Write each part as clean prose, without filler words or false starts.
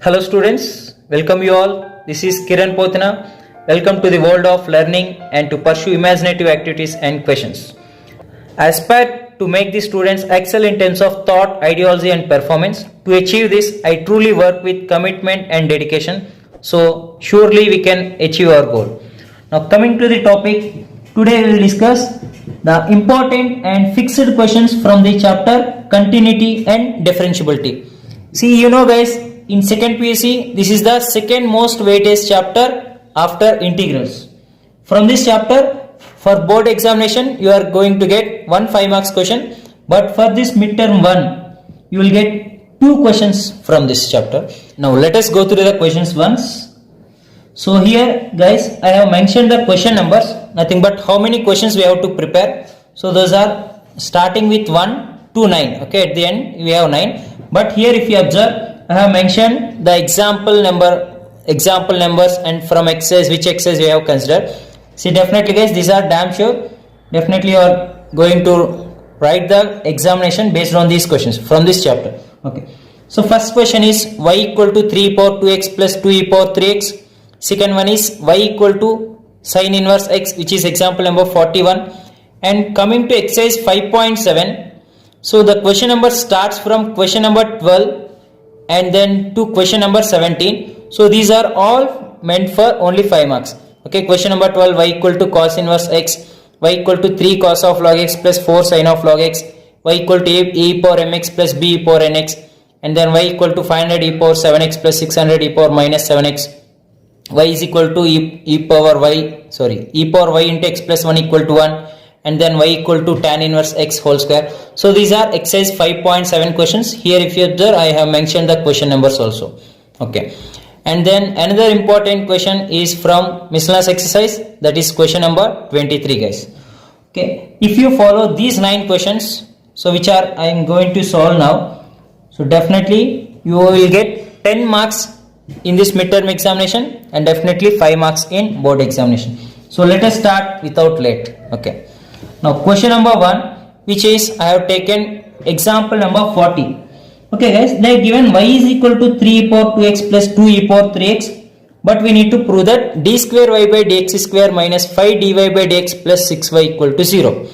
Hello students, welcome you all. This is Kiran Pothana. Welcome to the world of learning and to pursue imaginative activities and questions. I aspire to make the students excel in terms of thought, ideology and performance. To achieve this, I truly work with commitment and dedication. So surely we can achieve our goal. Now coming to the topic, today we will discuss the important and fixed questions from the chapter Continuity and Differentiability. See, you know guys, in second PSC, this is the second most weightage chapter after integrals. From this chapter, for board examination, you are going to get one 5 marks question, but for this midterm one, you will get 2 questions from this chapter. Now let us go through the questions once. So here guys, I have mentioned the question numbers, nothing but how many questions we have to prepare. So those are starting with 1 to 9. Okay, at the end we have 9. But here if you observe, I have mentioned the example numbers and from exercise which exercise we have considered. See, definitely guys, these are damn sure. Definitely you are going to write the examination based on these questions from this chapter. Okay. So first question is y equal to 3 e power 2x plus 2 e power 3x. Second one is y equal to sin inverse x, which is example number 41. And coming to exercise 5.7. So the question number starts from question number 12 and then to question number 17. So these are all meant for only 5 marks. Okay, question number 12, y equal to cos inverse x, y equal to 3 cos of log x plus 4 sin of log x, y equal to e power mx plus b e power nx, and then y equal to 500 e power 7x plus 600 e power minus 7x, y is equal to e power y into x plus 1 equal to 1, and then y equal to tan inverse x whole square. So these are exercise 5.7 questions. Here if you observe, I have mentioned the question numbers also. Okay. And then another important question is from miscellaneous exercise, that is question number 23 guys. Okay. If you follow these 9 questions, so which are I am going to solve now, so definitely you will get 10 marks in this midterm examination and definitely 5 marks in board examination. So let us start without late. Okay. Now question number 1, which is I have taken example number 40. Okay guys, they are given y is equal to 3 e power 2x plus 2 e power 3x, but we need to prove that d square y by dx square minus 5 dy by dx plus 6y equal to 0.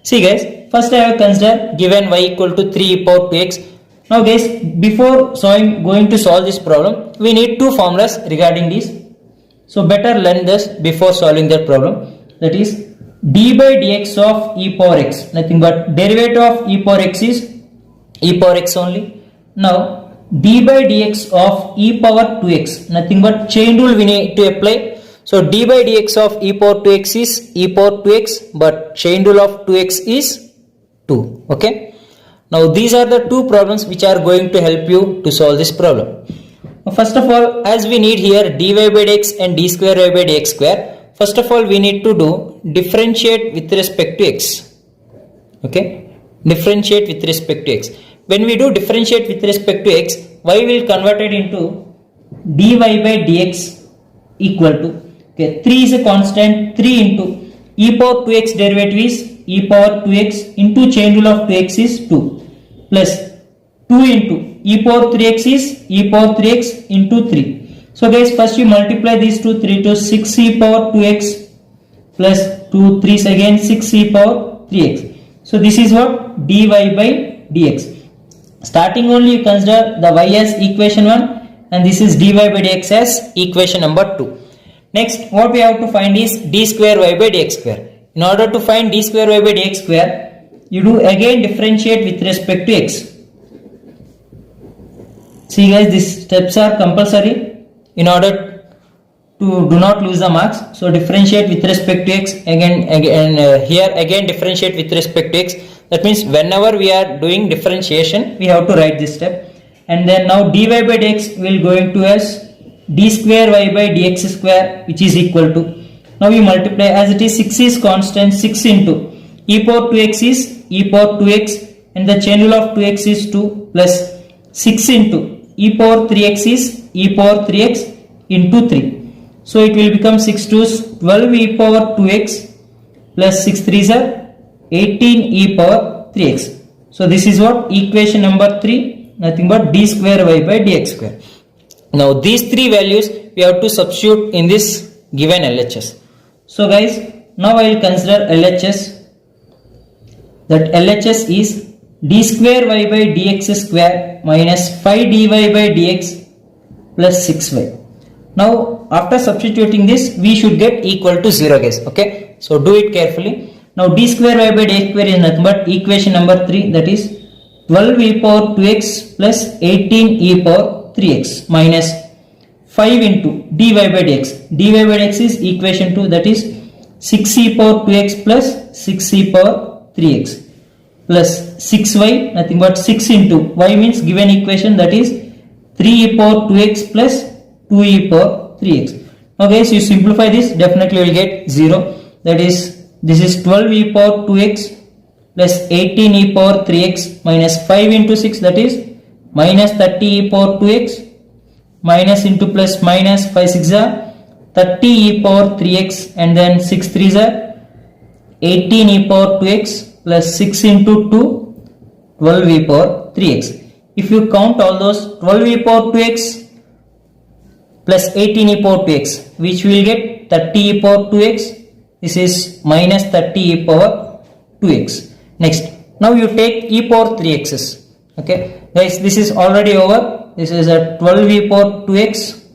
See guys, first I have considered given y equal to 3 e power 2x. Now guys, before going to solve this problem, we need 2 formulas regarding this. So better learn this before solving that problem. That is d by dx of e power x, nothing but derivative of e power x is e power x only. Now d by dx of e power 2x, nothing but chain rule we need to apply. So d by dx of e power 2x is e power 2x, but chain rule of 2x is 2. Okay. Now these are the 2 problems which are going to help you to solve this problem. First of all, as we need here dy by dx and d square y by dx square, first of all we need to do differentiate with respect to x. Okay, differentiate with respect to x. When we do differentiate with respect to x, y will convert it into dy by dx equal to, okay, 3 is a constant, 3 into e power 2x derivative is e power 2x into chain rule of 2x is 2 plus 2 into e power 3x is e power 3x into 3. So guys, first you multiply these two, 3 to 6 e power 2x plus 2 3's again 6 e power 3x. So this is what dy by dx. Starting only you consider the y as equation 1 and this is dy by dx as equation number 2. Next what we have to find is d square y by dx square. In order to find d square y by dx square, you do again differentiate with respect to x. See guys, these steps are compulsory in order to do not lose the marks. So differentiate with respect to x, here again differentiate with respect to x. That means whenever we are doing differentiation, we have to write this step. And then now dy by dx will going to as d square y by dx square, which is equal to, now we multiply as it is 6 is constant, 6 into e power 2x is e power 2x and the chain rule of 2x is 2 plus 6 into e power 3x is e power 3x into 3. So it will become 6 to 12 e power 2x plus 6 3's are 18 e power 3x. So this is what equation number 3, nothing but d square y by dx square. Now these three values we have to substitute in this given LHS. So guys, now I will consider LHS. That LHS is d square y by dx square minus 5 dy by dx plus 6y. Now after substituting this, we should get equal to 0 guys. Okay, so do it carefully. Now d square y by dx square is nothing but equation number 3, that is 12 e power 2x plus 18 e power 3x minus 5 into dy by dx. dy by dx is equation 2, that is 6 e power 2x plus 6 e power 3x plus 6y, nothing but 6 into y means given equation, that is 3 e power 2x plus 2 e power 3x. Now guys, you simplify this, definitely you will get 0. That is, this is 12 e power 2x plus 18 e power 3x minus 5 into 6, that is minus 30 e power 2x minus into plus minus 5 6 are 30 e power 3x and then 6 3s are 18 e power 2x plus 6 into 2 12 e power 3x. If you count all those, 12 e power 2x plus 18 e power 2x, which will get 30 e power 2x. This is minus 30 e power 2x. Next, now you take e power 3x's. Okay, guys, this is already over. This is a 12 e power 2x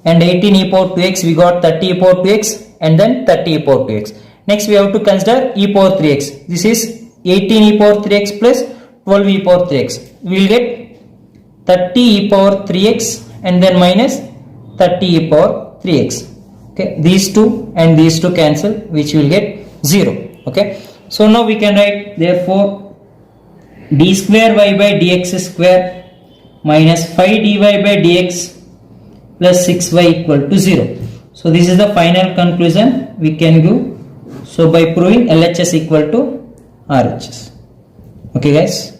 and 18 e power 2x. We got 30 e power 2x and then 30 e power 2x. Next, we have to consider e power 3x. This is 18 e power 3x plus 12 e power 3x. We will get 30 e power 3x and then minus 30 e power 3x. Okay, these two and these two cancel, which will get 0. Okay, so now we can write, therefore d square y by dx square minus 5 dy by dx plus 6y equal to 0. So this is the final conclusion we can give. So by proving LHS equal to RHS. Okay guys,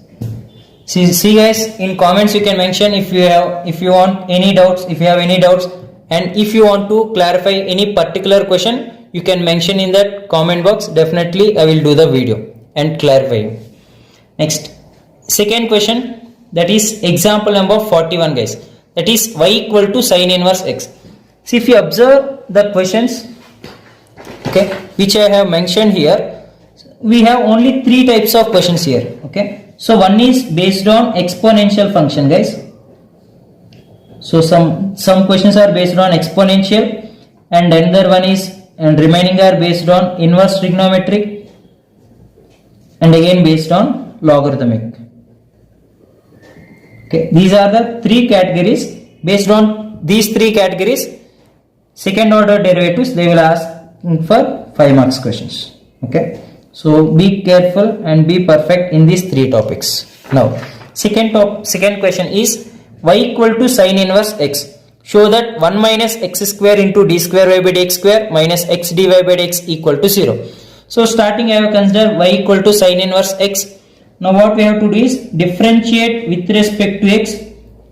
see guys, in comments you can mention if you want any doubts, if you have any doubts, and if you want to clarify any particular question, you can mention in that comment box. Definitely I will do the video and clarify you. Next, second question, that is example number 41 guys, that is y equal to sin inverse x. See, if you observe the questions, okay, which I have mentioned here, we have only three types of questions here. Okay, so one is based on exponential function guys. So some questions are based on exponential and another one is, and remaining are based on inverse trigonometric and again based on logarithmic. Okay, these are the three categories. Based on these three categories, second order derivatives, they will ask for 5 marks questions. Okay, so be careful and be perfect in these three topics. Now second question is y equal to sin inverse x. Show that 1 minus x square into d square y by dx square minus x dy by dx equal to 0. So starting I have considered y equal to sin inverse x. Now what we have to do is differentiate with respect to x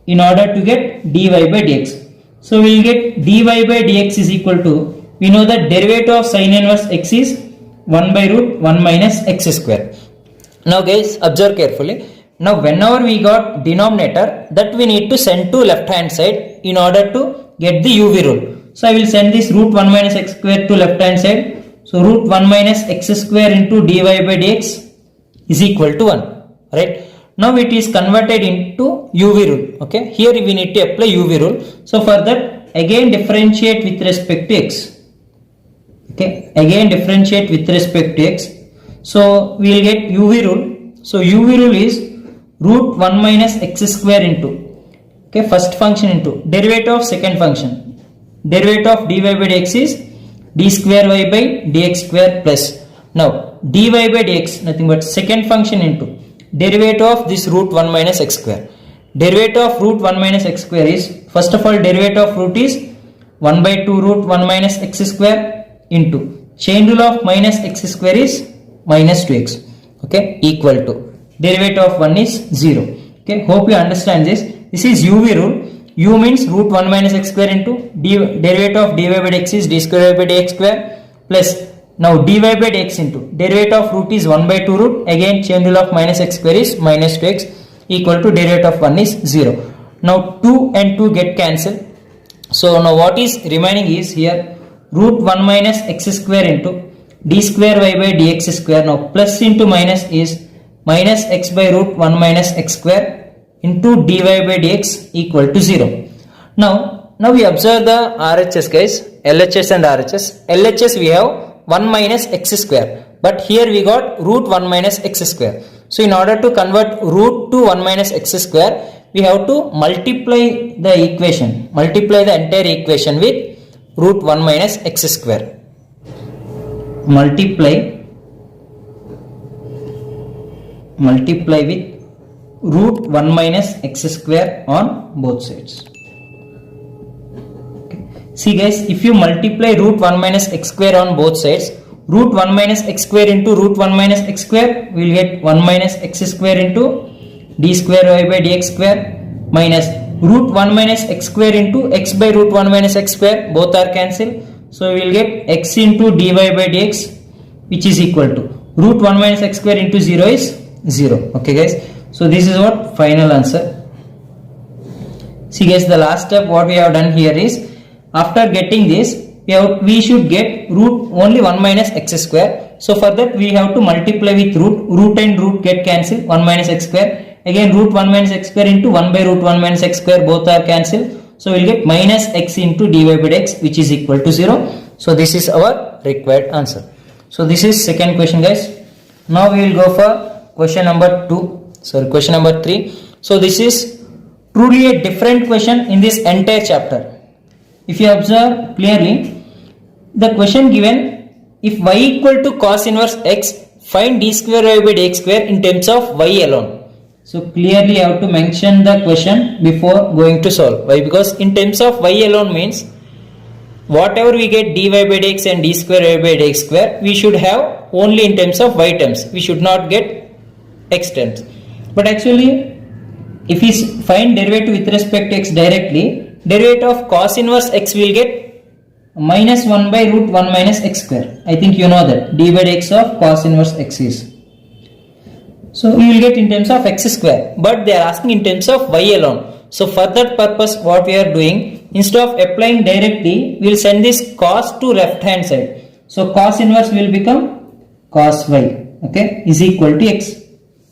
in order to get dy by dx. So we will get dy by dx is equal to, we know that derivative of sin inverse x is 1 by root 1 minus x square. Now guys, observe carefully. Now whenever we got denominator, that we need to send to left hand side in order to get the UV rule. So I will send this root 1 minus x square to left hand side. So root 1 minus x square into dy by dx is equal to 1. Right? Now it is converted into UV rule. Okay, here we need to apply UV rule. So for that, again differentiate with respect to x. Okay, again differentiate with respect to x. So we will get UV rule. So UV rule is root 1 minus x square into, okay, first function into derivative of second function. Derivative of dy by dx is d square y by dx square plus, now dy by dx nothing but second function into derivative of this root 1 minus x square. Derivative of root 1 minus x square is, first of all derivative of root is 1 by 2 root 1 minus x square into chain rule of minus x square is minus 2x. Okay, equal to derivative of 1 is 0. Okay, hope you understand this. This is UV rule. U means root 1 minus x square into derivative of dy by dx is d square by dx square plus, now dy by dx into derivative of root is 1 by 2 root, again chain rule of minus x square is minus 2x equal to derivative of 1 is 0. Now 2 and 2 get cancelled. So now what is remaining is here root 1 minus x square into d square y by dx square. Now plus into minus is minus x by root 1 minus x square into dy by dx equal to 0. Now we observe the RHS guys, LHS and RHS. LHS we have 1 minus x square, but here we got root 1 minus x square. So in order to convert root to 1 minus x square, we have to multiply the equation, multiply the entire equation with root 1 minus x square. Multiply with root 1 minus x square on both sides. Okay. See guys, if you multiply root 1 minus x square on both sides, root 1 minus x square into root 1 minus x square, we will get 1 minus x square into d square y by dx square minus root 1 minus x square into x by root 1 minus x square, both are cancelled. So we will get x into dy by dx, which is equal to root 1 minus x square into 0 is 0. Okay guys, so this is what final answer. See guys, the last step what we have done here is, after getting this, we should get root only 1 minus x square. So for that we have to multiply with root and root get cancelled, 1 minus x square. Again root 1 minus x square into 1 by root 1 minus x square, both are cancelled. So we will get minus x into dy by dx, which is equal to 0. So this is our required answer. So this is second question guys. Now we will go for question number 3. So this is truly a different question in this entire chapter. If you observe clearly, the question given, if y equal to cos inverse x, find d square y by dx square in terms of y alone. So clearly you have to mention the question before going to solve. Why? Because in terms of y alone means whatever we get dy by dx and d square y by dx square, we should have only in terms of y terms. We should not get x terms. But actually, if we find derivative with respect to x directly, derivative of cos inverse x will get minus 1 by root 1 minus x square. I think you know that d by dx of cos inverse x is. So we will get in terms of x square, but they are asking in terms of y alone. So for that purpose what we are doing, instead of applying directly, we will send this cos to left hand side. So cos inverse will become cos y, okay, is equal to x.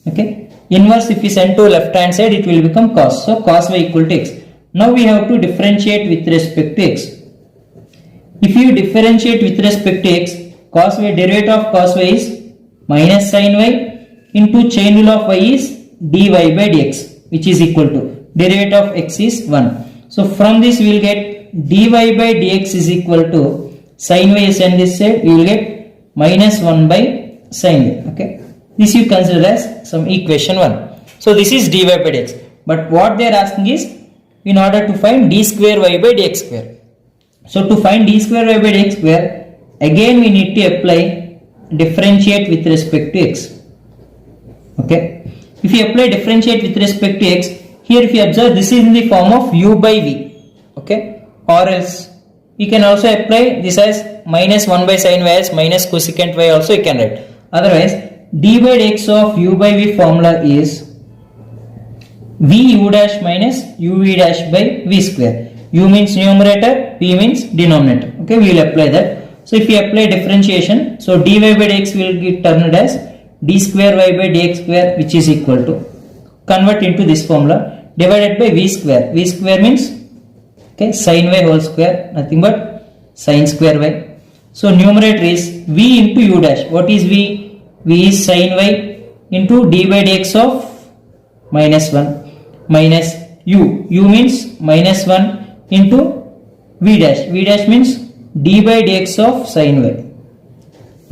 Okay, inverse if we send to left hand side, it will become cos. So cos y equal to x. Now we have to differentiate with respect to x. If you differentiate with respect to x, cos y, derivative of cos y is minus sin y into chain rule of y is dy by dx, which is equal to derivative of x is 1. So from this we will get dy by dx is equal to sin y is on this side, we will get minus 1 by sin y. Okay, this you consider as some equation 1. So this is dy by dx. But what they are asking is, in order to find d square y by dx square. So to find d square y by dx square, again we need to apply differentiate with respect to x. Okay, if you apply differentiate with respect to x, here if you observe, this is in the form of u by v. Okay, or else you can also apply this as minus 1 by sin y as minus cosecant y also you can write. Otherwise, d by dx of u by v formula is v u dash minus u v dash by v square. U means numerator, v means denominator. Okay, we will apply that. So if you apply differentiation, so dy by dx will get turned as d square y by dx square, which is equal to, convert into this formula, divided by v square. V square means, okay, sin y whole square, nothing but sin square y. So numerator is v into u dash. What is v? V is sin y into d by dx of minus 1 minus u. U means minus 1 into v dash. V dash means d by dx of sin y.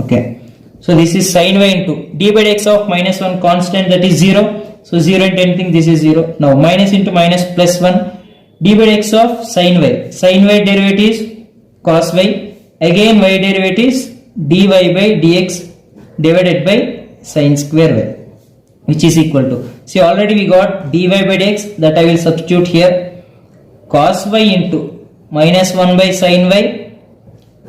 Okay. So this is sin y into d by dx of minus 1 constant, that is 0. So 0 into anything, this is 0. Now minus into minus plus 1, d by dx of sin y. Sin y derivative is cos y. Again y derivative is dy by dx divided by sin square y, which is equal to. See, already we got dy by dx, that I will substitute here. Cos y into minus 1 by sin y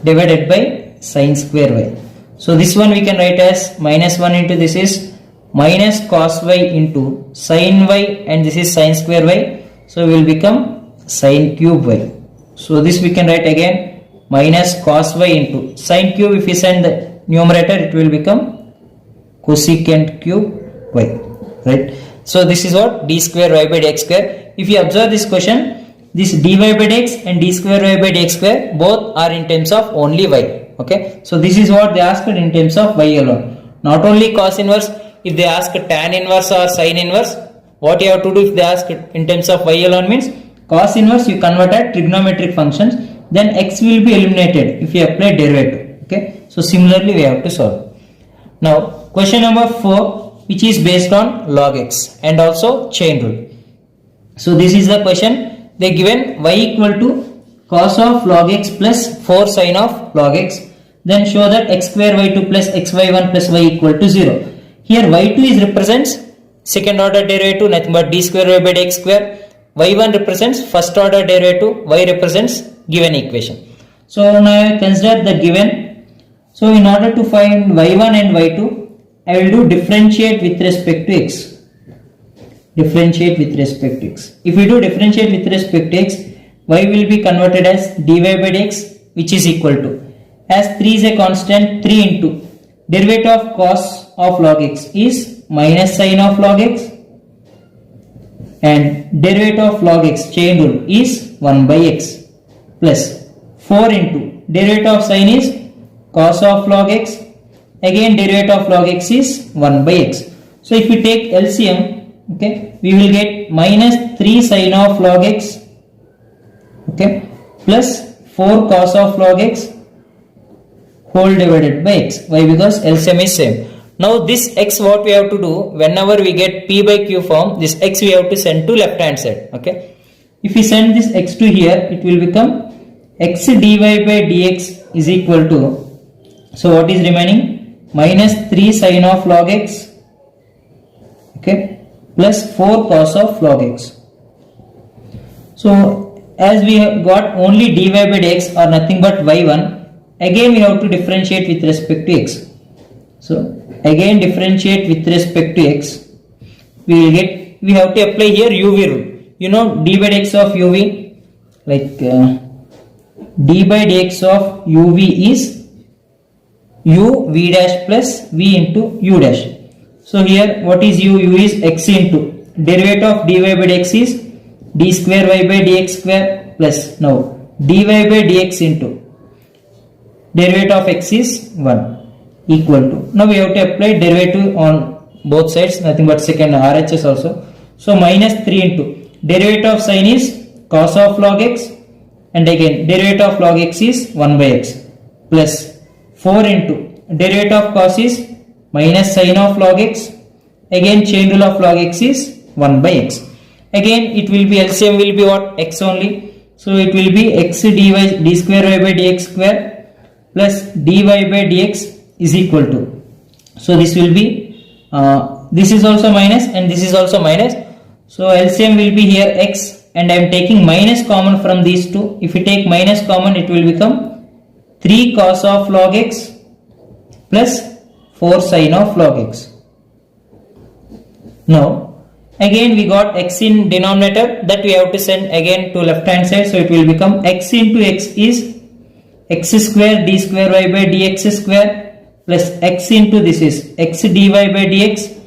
divided by sin square y. So this one we can write as minus 1 into this is minus cos y into sin y, and this is sin square y. So it will become sine cube y. So this we can write again minus cos y into sine cube. If we send the numerator, it will become cosecant cube y, right? So this is what d square y by dx square. If you observe this question, this dy by dx and d square y by dx square both are in terms of only y. Okay, so this is what they asked in terms of y alone. Not only cos inverse. If they ask tan inverse or sine inverse, what you have to do if they ask in terms of y alone means cos inverse you convert at trigonometric functions, then x will be eliminated if you apply derivative. Okay, so similarly we have to solve. Now question number 4, which is based on log x and also chain rule. So this is the question. They given y equal to cos of log x plus 4 sine of log x. Then show that x square y2 plus xy1 plus y equal to 0. Here y2 is represents second order derivative, nothing but d square y by dx square. Y1 represents first order derivative, y represents given equation. So now I consider the given. So in order to find y1 and y2, I will do differentiate with respect to x. Differentiate with respect to x. If we do differentiate with respect to x, y will be converted as dy by dx, which is equal to, as 3 is a constant, 3 into derivative of cos of log x is minus sine of log x, and derivative of log x chain rule is 1 by x, plus 4 into derivative of sine is cos of log x, again derivative of log x is 1 by x. So if we take LCM, okay, we will get minus 3 sine of log x, okay, plus 4 cos of log x whole divided by x. Why? Because LCM is same. Now this x, what we have to do, whenever we get p by q form, this x we have to send to left hand side. Okay, if we send this x to here, it will become x dy by dx is equal to, so what is remaining, minus 3 sine of log x, okay, plus 4 cos of log x. So as we have got only dy by dx or nothing but y1, again we have to differentiate with respect to x. So again differentiate with respect to x, we will get, we have to apply here uv rule. You know d by dx of uv, like d by dx of uv is u v dash plus v into u dash. So here what is u? U is x into derivative of dy by dx is d square y by dx square plus now dy by dx into derivative of x is 1 equal to, now we have to apply derivative on both sides, nothing but second RHS also. So minus 3 into derivative of sine is cos of log x, and again derivative of log x is 1 by x, plus 4 into derivative of cos is minus sine of log x, again chain rule of log x is 1 by x. Again it will be LCM will be what? X only. So it will be x d square y by dx square plus dy by dx is equal to, so this will be this is also minus and this is also minus, so LCM will be here x, and I am taking minus common from these two. If we take minus common, it will become 3 cos of log x plus 4 sine of log x. Now again we got x in denominator, that we have to send again to left hand side, so it will become x into x is x square d square y by dx square plus x into this is x dy by dx,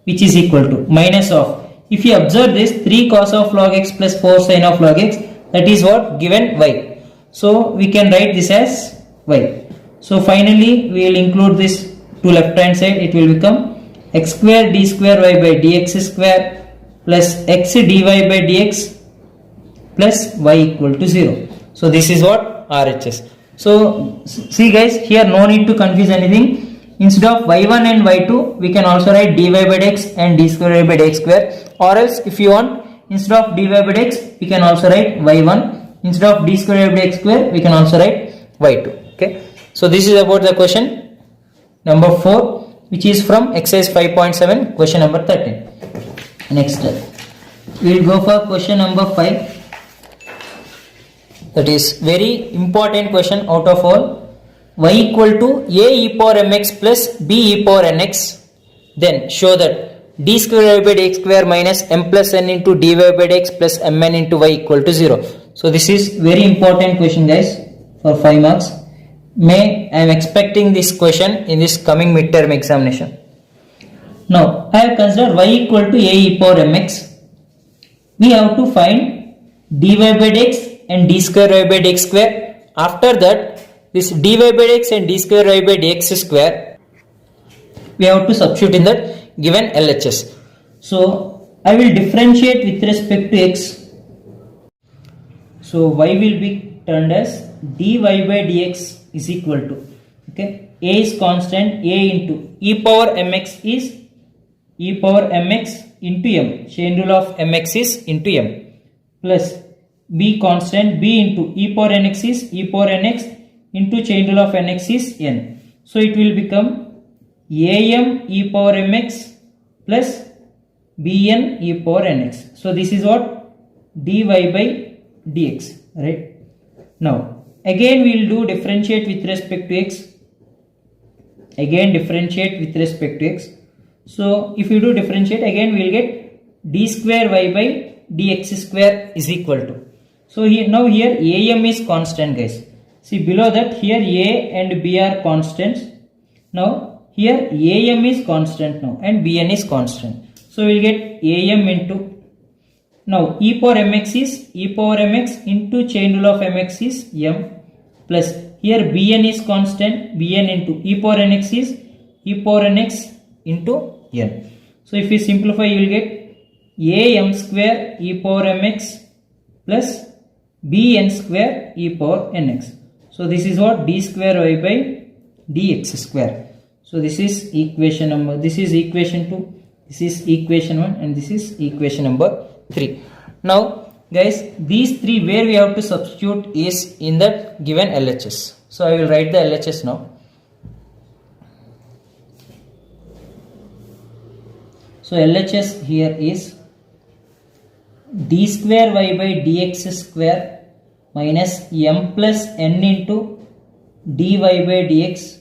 which is equal to minus of, if you observe this 3 cos of log x plus 4 sine of log x, that is what given y. So we can write this as y. So finally we will include this to left hand side, it will become x square d square y by dx square plus x dy by dx plus y equal to 0. So this is what RHS. So see guys, here no need to confuse anything. Instead of y1 and y2, we can also write dy by dx and d square y by dx square, or else if you want, instead of dy by dx we can also write y1, instead of d square y by dx square we can also write y2. Okay, so this is about the question number 4, which is from exercise 5.7, question number 13. Next we will go for question number 5. That is very important question out of all. Y equal to a e power mx plus b e power nx. Then show that d square y by dx square minus m plus n into dy by dx plus mn into y equal to 0. So this is very important question guys for 5 marks. I am expecting this question in this coming midterm examination. Now I have considered y equal to a e power mx. We have to find dy by dx and d square y by dx square. After that, this dy by dx and d square y by dx square, we have to substitute in that given LHS. So I will differentiate with respect to x. So y will be turned as dy by dx is equal to, okay, a is constant, a into e power mx is e power mx into m, chain rule of mx is into m, plus b constant, b into e power nx is e power nx into chain rule of nx is n. So it will become am e power mx plus bn e power nx. So this is what dy by dx, right? Now again we will do differentiate with respect to x. Again differentiate with respect to x. So if you do differentiate, again we will get d square y by dx square is equal to. So here now here am is constant guys. See below that here a and b are constants. Now here am is constant now and bn is constant. So we will get am into, now e power mx is e power mx into chain rule of mx is m, plus here bn is constant, bn into e power nx is e power nx into n. So if we simplify, you will get am square e power mx plus bn square e power nx. So this is what d square y by dx square. So this is equation number, this is equation 2, this is equation 1 and this is equation number 3. Now guys, these three where we have to substitute is in that given LHS. So I will write the LHS now. So LHS here is d square y by dx square minus m plus n into dy by dx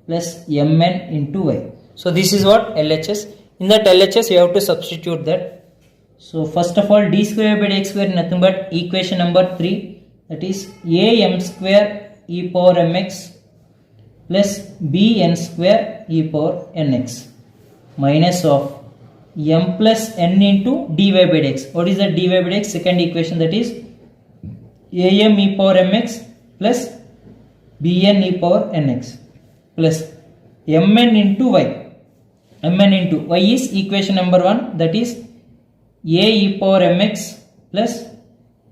plus mn into y. So this is what LHS. In that LHS you have to substitute that. So first of all, d square by dx square is nothing but equation number 3, that is am square e power mx plus bn square e power nx minus of m plus n into dy by dx. What is that dy by dx? Second equation, that is am e power mx plus bn e power nx plus mn into y. Mn into y is equation number 1, that is a e power mx plus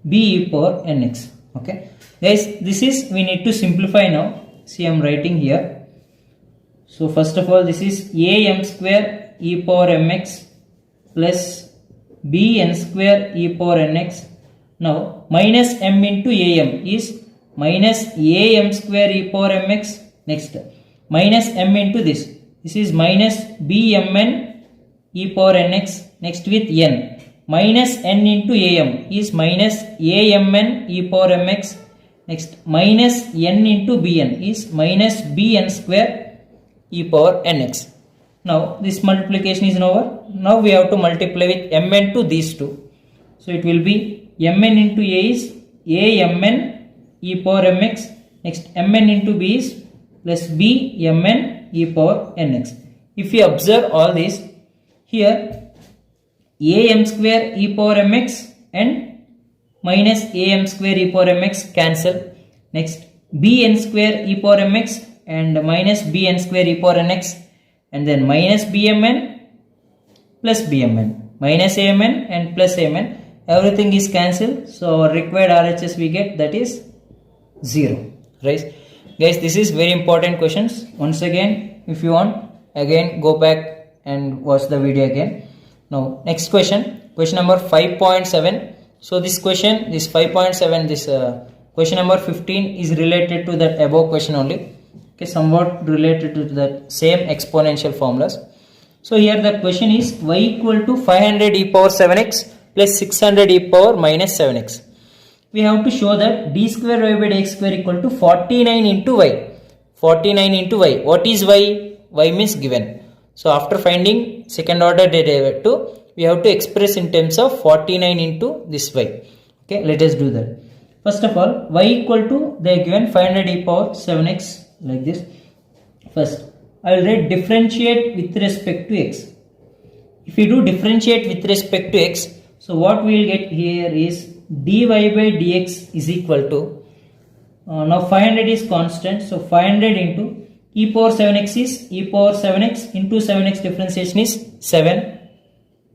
b e power nx. Okay guys, this is, we need to simplify now. See, I am writing here. So first of all, this is am square e power mx plus bn square e power nx. Now minus m into am is minus am square e power mx. Next minus m into this is minus bmn e power nx. Next with n, minus n into am is minus amn e power mx. Next minus n into bn is minus bn square e power nx. Now this multiplication is over. Now we have to multiply with mn to these two. So it will be mn into a is amn e power mx. Next mn into b is plus bmn e power nx. If you observe all this, here am square e power mx and minus am square e power mx cancel. Next bn square e power mx and minus bn square e power nx, and then minus bmn plus bmn, minus amn and plus amn, everything is cancelled. So our required RHS we get, that is 0. Right guys, this is very important questions. Once again, if you want, again go back and watch the video again. Now next question, question number 5.7. So this question, this 5.7, this question number 15 is related to that above question only. Okay, somewhat related to that same exponential formulas. So here the question is y equal to 500 e power 7x plus 600 e power minus 7x. We have to show that d square y by dx square equal to 49 into y. 49 into y. What is y? Y means given. So after finding second order derivative, we have to express in terms of 49 into this y. Okay, let us do that. First of all, y equal to, they are given 500 e power 7x like this. First, I will write differentiate with respect to x. If we do differentiate with respect to x, so what we will get here is dy by dx is equal to, now 500 is constant, so 500 into e power 7x is e power 7x into 7x differentiation is 7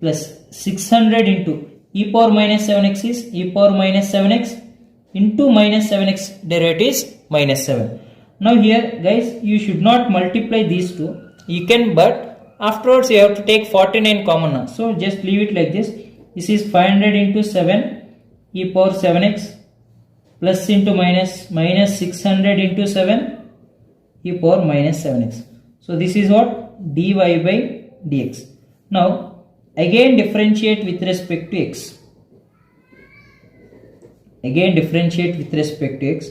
plus 600 into e power minus 7x is e power minus 7x into minus 7x derivative is minus 7. Now here guys, you should not multiply these two. You can, but afterwards you have to take 49 common now. So just leave it like this. This is 500 into 7 e power 7x plus into minus 600 into 7 e power minus 7x. So this is what? Dy by dx. Now again differentiate with respect to x. Again differentiate with respect to x.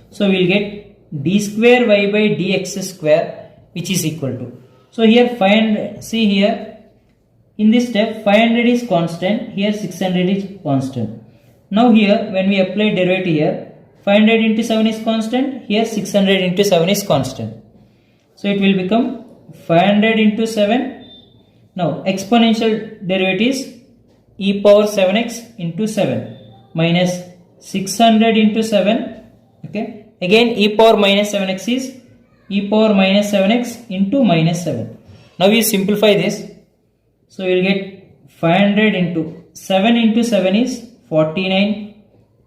So we will get d square y by dx square, which is equal to. So here find, see here in this step 500 is constant, here 600 is constant. Now here when we apply derivative here, 500 into 7 is constant, here 600 into 7 is constant. So it will become 500 into 7. Now exponential derivative is e power 7x into 7 minus 600 into 7. Okay. Again e power minus 7x is e power minus 7x into minus 7. Now we simplify this. So we will get 500 into 7 into 7 is 49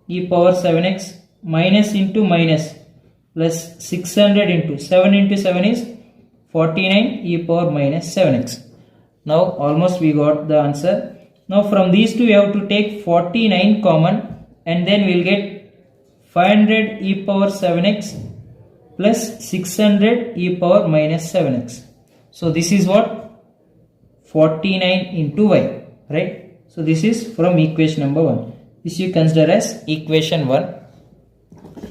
e power 7x minus into minus plus 600 into 7 into 7 is 49 e power minus 7x. Now almost we got the answer. Now from these two we have to take 49 common and then we will get 500 e power 7x plus 600 e power minus 7x. So this is what? 49 into y, right? So this is from equation number 1. This you consider as equation 1.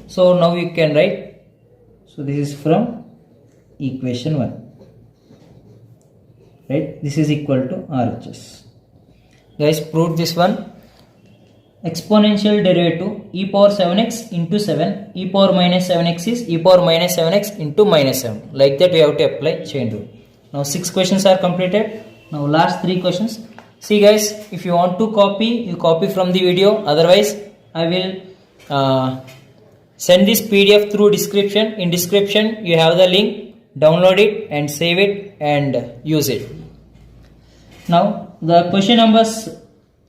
So now you can write. So this is from equation 1. Right? This is equal to RHS. Guys, prove this one. Exponential derivative e power 7x into 7 e power minus 7x is e power minus 7x into minus 7. Like that we have to apply chain rule. Now 6 questions are completed. Now last 3 questions. See guys, if you want to copy, you copy from the video. Otherwise I will send this PDF through description. In description you have the link. Download it and save it and use it. Now the question number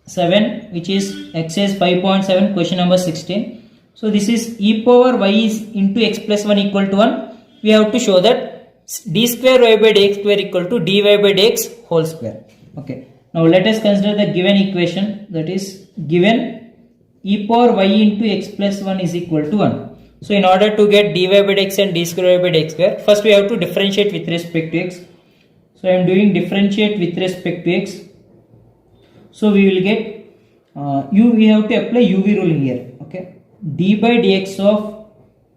7, which is exercise 5.7, question number 16. So this is e power y is into x plus 1 equal to 1. We have to show that d square y by dx square equal to dy by dx whole square. Okay. Now let us consider the given equation, that is given e power y into x plus 1 is equal to 1. So in order to get dy by dx and d square y by dx square, first we have to differentiate with respect to x. So I am doing differentiate with respect to x. So we will get we have to apply UV rule here. Okay, d by dx of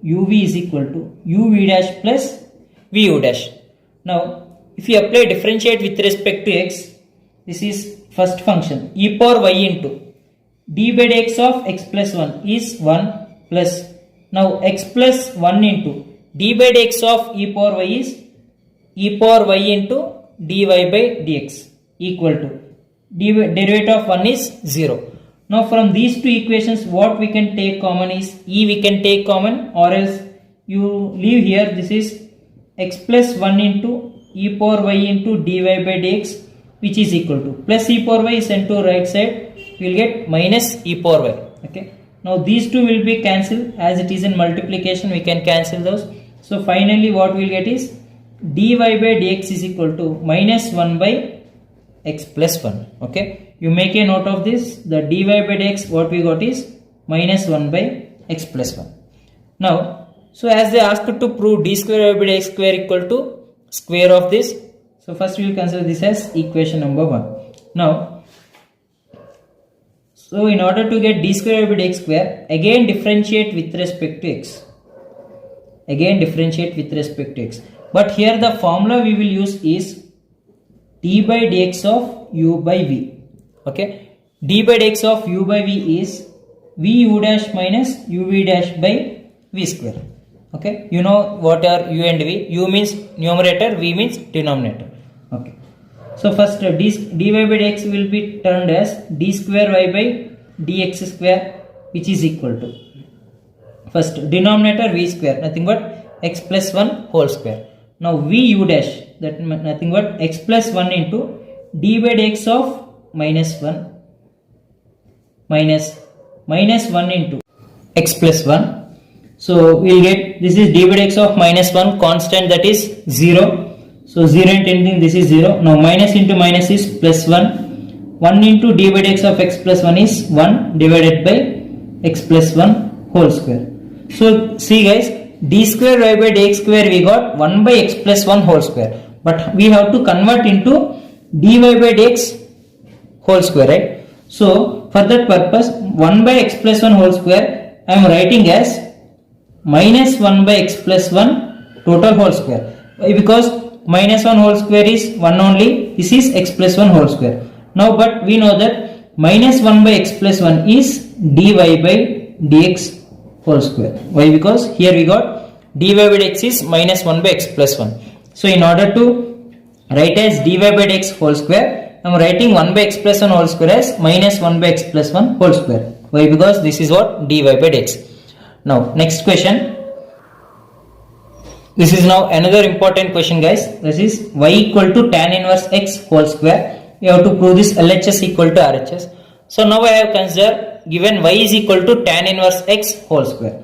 UV is equal to UV dash plus VU dash. Now if you apply differentiate with respect to x, this is first function e power y into d by dx of x plus 1 is 1 plus, now x plus 1 into d by dx of e power y is e power y into dy by dx equal to derivative of 1 is 0. Now from these two equations what we can take common is e we can take common, or else you leave here, this is x plus 1 into e power y into dy by dx, which is equal to plus e power y is sent to right side, we will get minus e power y. Okay. Now these two will be cancelled, as it is in multiplication we can cancel those. So finally what we will get is dy by dx is equal to minus 1 by x plus 1. Okay, you make a note of this. The dy by dx what we got is minus 1 by x plus 1. Now, so as they asked to prove d square by dx square equal to square of this, so first we will consider this as equation number 1. Now, so in order to get d square by dx square, again differentiate with respect to x. Again differentiate with respect to x. But here the formula we will use is d by dx of u by v. Okay, d by dx of u by v is vu dash minus uv dash by v square. Okay, you know what are u and v. U means numerator, v means denominator. Okay, so first dy by dx will be turned as d square y by dx square, which is equal to, first denominator v square, nothing but x plus 1 whole square. Now vu dash, that nothing but x plus 1 into d by dx of minus 1 minus 1 into x plus 1. So we'll get, this is d by dx of minus 1, constant, that is 0. So 0 into anything, this is 0. Now minus into minus is plus 1. 1 into d by dx of x plus 1 is 1 divided by x plus 1 whole square. So see guys, d square y by dx square we got 1 by x plus 1 whole square, but we have to convert into dy by dx whole square, right? So for that purpose, 1 by x plus 1 whole square I am writing as minus 1 by x plus 1 total whole square. Why? Because minus 1 whole square is 1 only, this is x plus 1 whole square. Now but we know that minus 1 by x plus 1 is dy by dx whole square. Why? Because here we got dy by dx is minus 1 by x plus 1. So in order to write as dy by dx whole square, I am writing 1 by x plus 1 whole square as minus 1 by x plus 1 whole square. Why? Because this is what dy by dx. Now next question. This is now another important question guys. This is y equal to tan inverse x whole square. You have to prove this LHS equal to RHS. So now I have considered, given y is equal to tan inverse x whole square.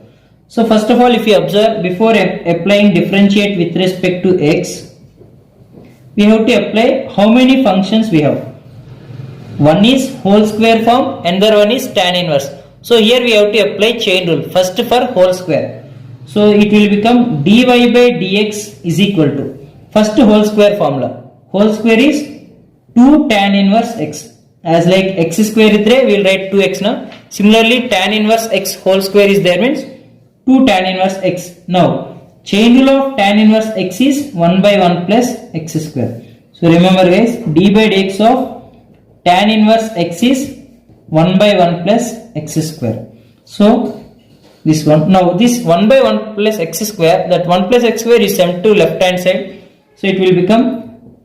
So first of all, if you observe, before applying differentiate with respect to x, we have to apply how many functions we have. One is whole square form, another one is tan inverse. So here we have to apply chain rule, first for whole square. So it will become dy by dx is equal to, first whole square formula. Whole square is 2 tan inverse x. As like x square is there, we will write 2x now. Similarly, tan inverse x whole square is there, means 2 tan inverse x. Now chain rule of tan inverse x is 1 by 1 plus x square. So remember guys, d by dx of tan inverse x is 1 by 1 plus x square. So this one, now this 1 by 1 plus x square, that 1 plus x square is sent to left hand side. So it will become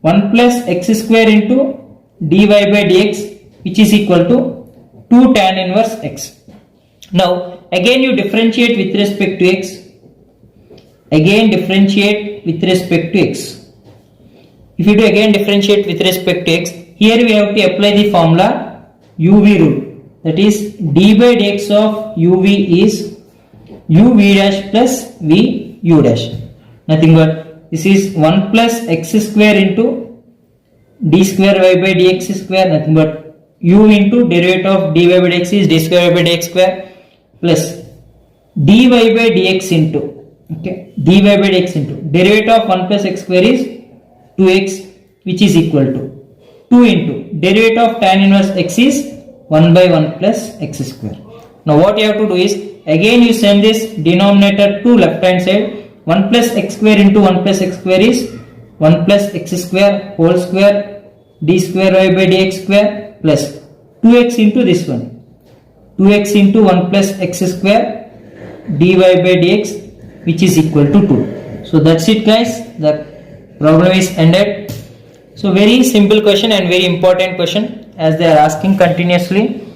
1 plus x square into dy by dx, which is equal to 2 tan inverse x. Now again you differentiate with respect to x. Again differentiate with respect to x. If you do again differentiate with respect to x, here we have to apply the formula uv rule. That is d by dx of uv is uv dash plus v u dash. Nothing but this is 1 plus x square into d square y by dx square, nothing but u into derivative of dy by dx is d square y by dx square plus dy by dx into, okay, dy by dx into derivative of 1 plus x square is 2x, which is equal to 2 into derivative of tan inverse x is 1 by 1 plus x square. Now what you have to do is, again you send this denominator to left hand side. 1 plus x square into 1 plus x square is 1 plus x square whole square d square y by dx square plus 2x into this one, 2x into 1 plus x square dy by dx, which is equal to 2. So that's it guys, the problem is ended. So very simple question and very important question, as they are asking continuously.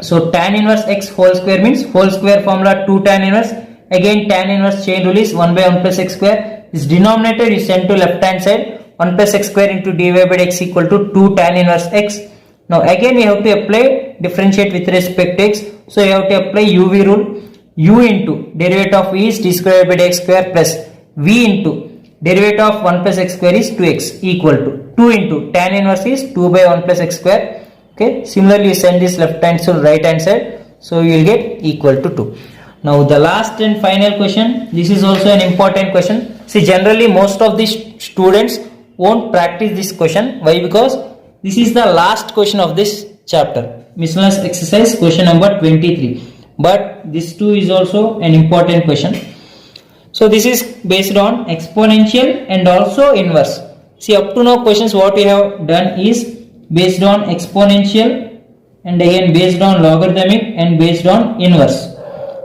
So tan inverse x whole square means whole square formula 2 tan inverse. Again tan inverse chain rule is 1 by 1 plus x square. This denominator is sent to left hand side. 1 plus x square into dy by dx equal to 2 tan inverse x. Now again we have to apply differentiate with respect to x. So you have to apply uv rule. U into derivative of v is d square by dx square plus v into derivative of 1 plus x square is 2x equal to 2 into tan inverse is 2 by 1 plus x square. Okay, similarly you send this left hand to right hand side, so you will get equal to 2. Now the last and final question, this is also an important question. See, generally most of the students won't practice this question. Why? Because this is the last question of this chapter, miscellaneous exercise question number 23. But this too is also an important question. So this is based on exponential and also inverse. See, up to now questions what we have done is based on exponential and again based on logarithmic and based on inverse.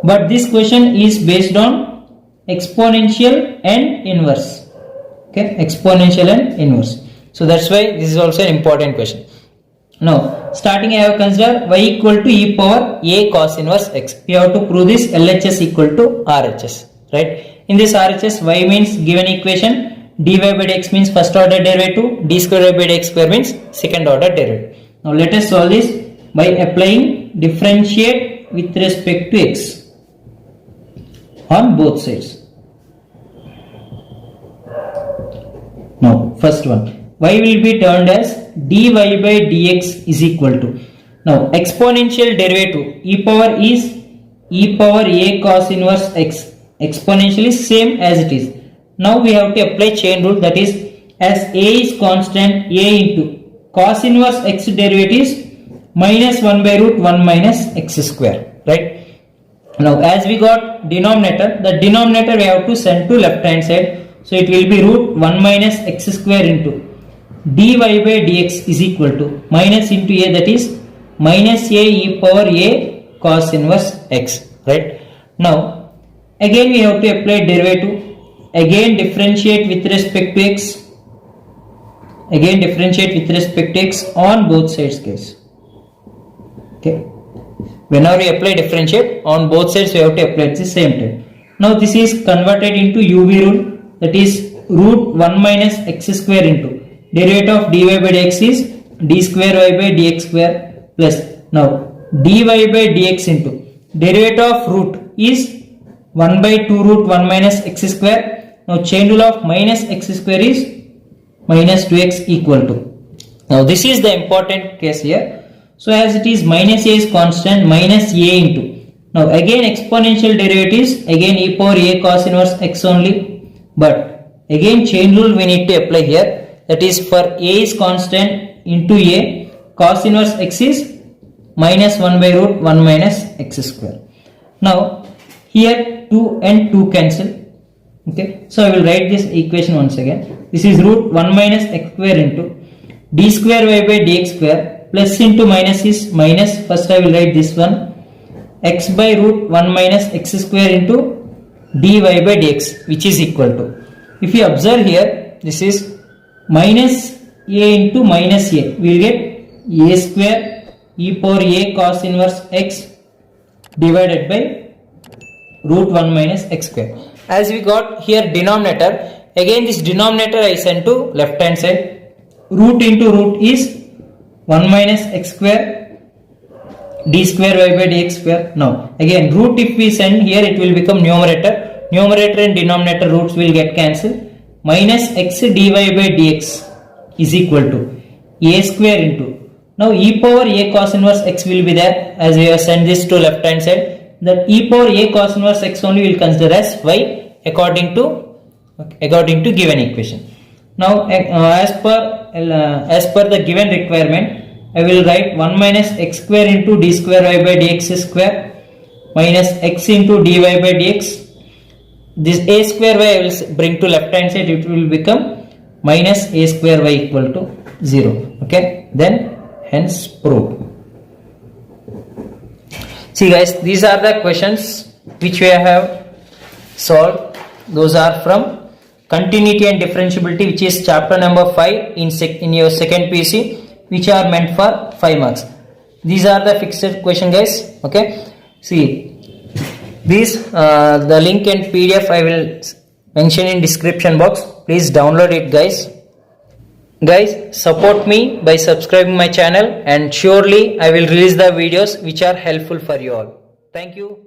But this question is based on exponential and inverse. Okay, exponential and inverse. So that's why this is also an important question. Now, starting I have considered y equal to e power a cos inverse x. We have to prove this LHS equal to RHS, right? In this RHS, y means given equation, dy by dx means first order derivative, d square by dx square means second order derivative. Now let us solve this by applying differentiate with respect to x on both sides. Now first one, y will be termed as dy by dx is equal to, now exponential derivative e power is e power a cos inverse x, exponential is same as it is. Now we have to apply chain rule, that is as a is constant, a into cos inverse x derivative is minus 1 by root 1 minus x square, right? Now as we got denominator, the denominator we have to send to left hand side, so it will be root 1 minus x square into dy by dx is equal to minus into a, that is minus a e power a cos inverse x, right? Now again we have to apply derivative, again differentiate with respect to x, again differentiate with respect to x on both sides case. Okay, whenever we apply differentiate on both sides we have to apply at the same time. Now this is converted into UV rule, that is root 1 minus x square into derivative of dy by dx is d square y by dx square plus, now dy by dx into derivative of root is 1 by 2 root 1 minus x square. Now chain rule of minus x square is minus 2x equal to. Now this is the important case here. So as it is minus a is constant, minus a into. Now again exponential derivatives, again e power a cos inverse x only. But again chain rule we need to apply here. That is for a is constant into a, cos inverse x is minus 1 by root 1 minus x square. Now here 2 and 2 cancel. Okay, so I will write this equation once again. This is root 1 minus x square into d square y by dx square, plus into minus is minus, first I will write this one, x by root 1 minus x square into dy by dx, which is equal to, if you observe here, this is minus a into minus a, we will get a square e power a cos inverse x divided by root 1 minus x square. As we got here denominator, again this denominator I send to left hand side, root into root is 1 minus x square d square y by dx square. Now again root if we send here it will become numerator, numerator and denominator roots will get cancelled, minus x dy by dx is equal to a square into, now e power a cos inverse x will be there, as we have sent this to left hand side, that e power a cos inverse x only will consider as y according to given equation. Now as per the given requirement, I will write 1 minus x square into d square y by dx square minus x into dy by dx. This a square y I will bring to left hand side, it will become minus a square y equal to 0. Okay, then hence proved. See guys, these are the questions which we have solved. Those are from continuity and differentiability, which is chapter number 5 in your second PC, which are meant for 5 marks. These are the fixed question guys. Okay, see these the link and PDF I will mention in description box. Please download it guys. Guys, support me by subscribing my channel, and surely I will release the videos which are helpful for you all. Thank you.